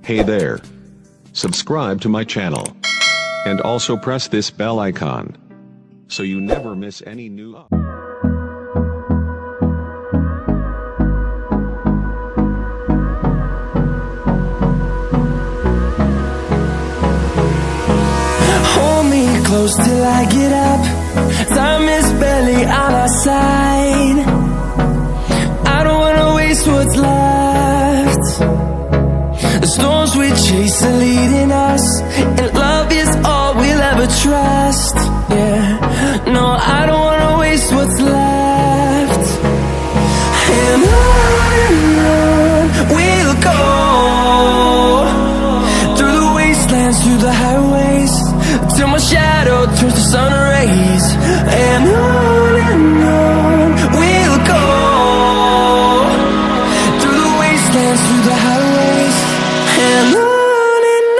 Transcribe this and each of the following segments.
Hey there. Subscribe to my channel. And also press this bell icon, so you never miss any new Hold me close till I get up. Time is barely on our side. I don't wanna waste what's left. The storms we chase are leading us, and love is all we'll ever trust. Yeah, no, I don't wanna waste what's left. And on we'll go, through the wastelands, through the highways, till my shadow turns to sun rays. And on we'll go, through the wastelands, through the highways, and on we'll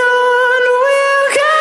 go.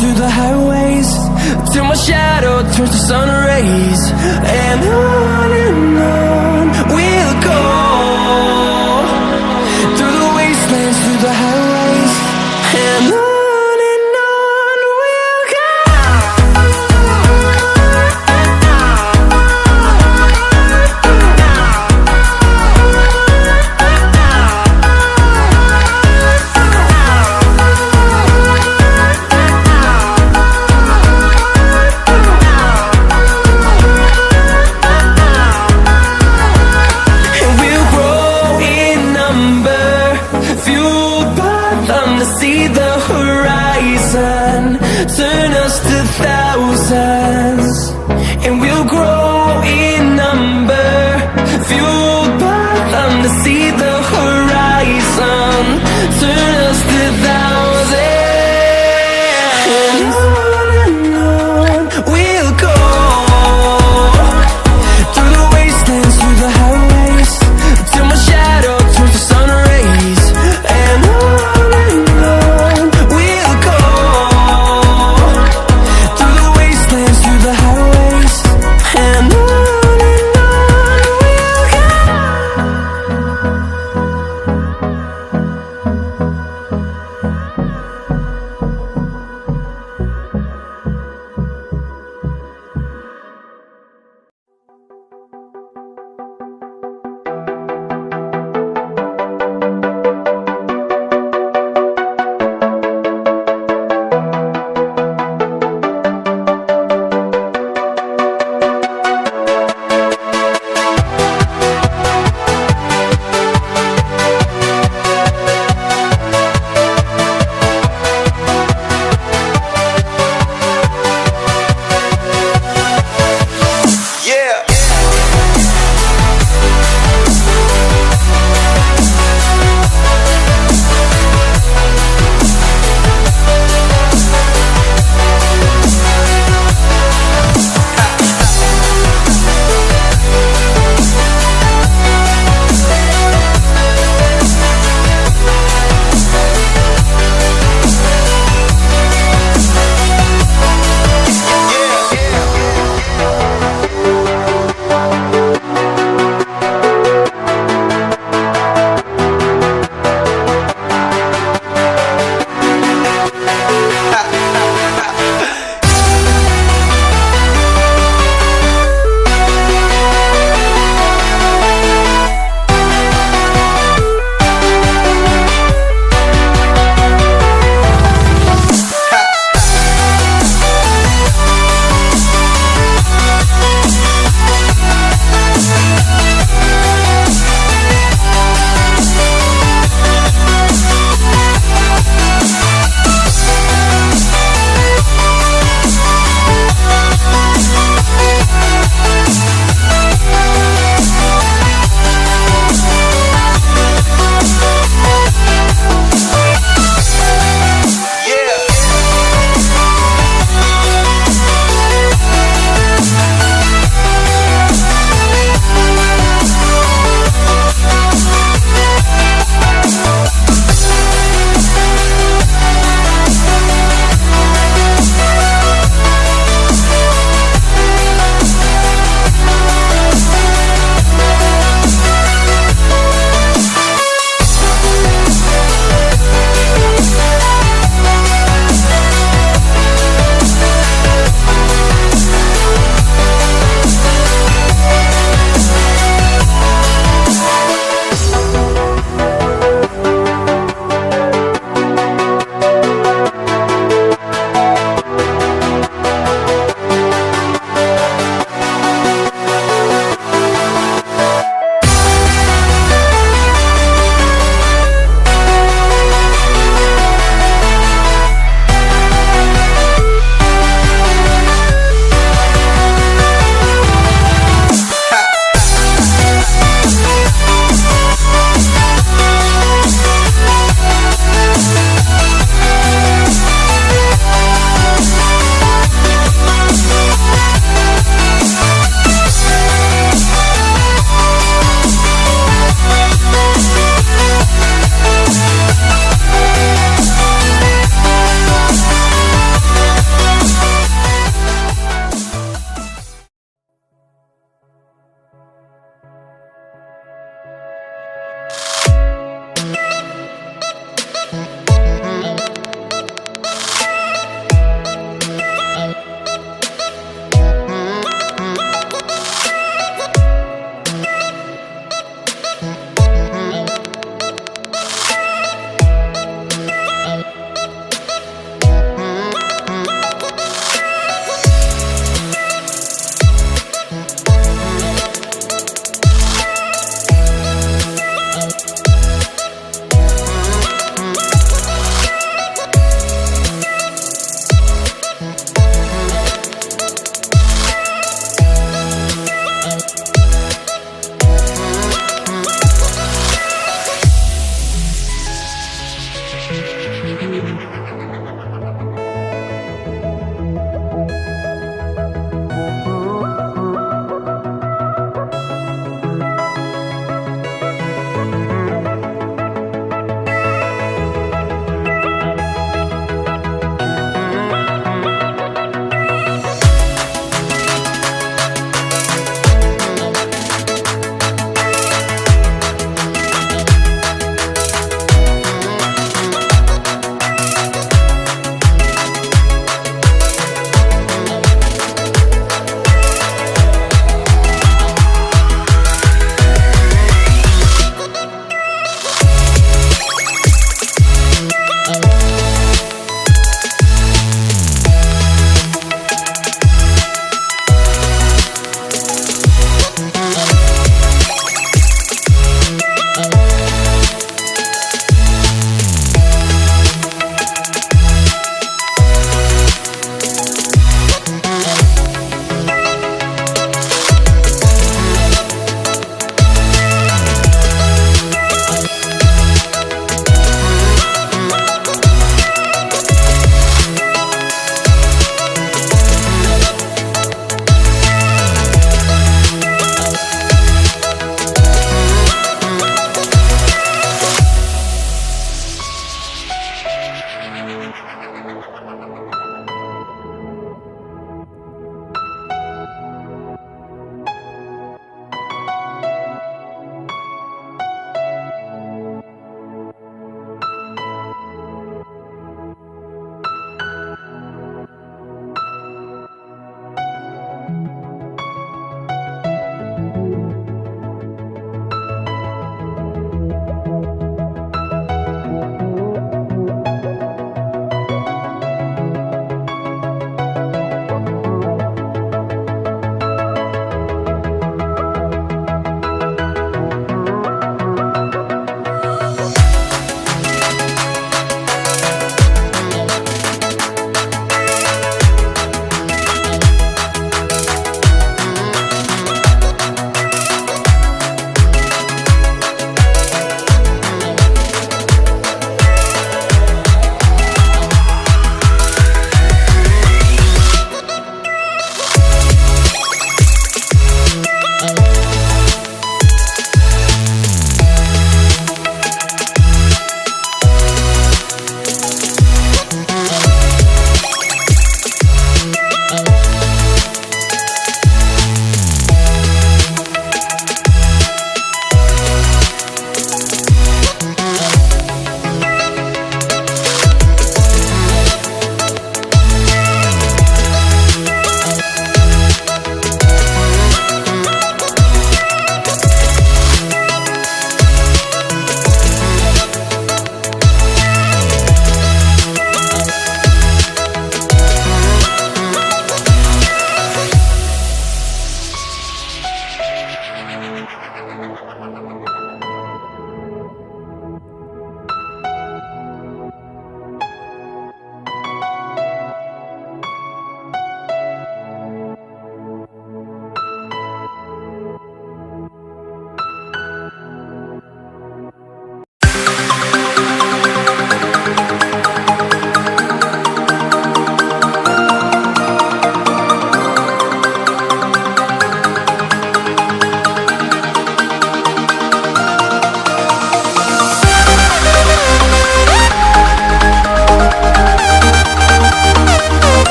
Through the highways, till my shadow turns to sun rays. And on we'll go, through the wastelands, through the highways, and on we'll go. See the horizon turn us to thousands, and we'll grow in number, fueled by them. To see the horizon turn us to thousands, and on we'll go, through the wastelands, through the highways, till my shadow turns to sun rays. And on we'll go, through the wastelands, through the highways, and on we'll go.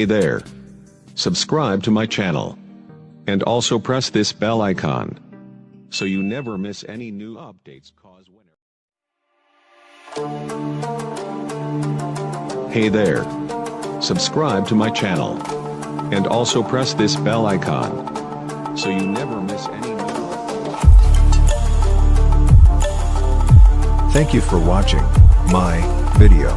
there. Subscribe to my channel. And also press this bell icon, so you never miss any new updates. Hey there. Subscribe to my channel. And also press this bell icon, so you never miss any new updates. Thank you for watching my video.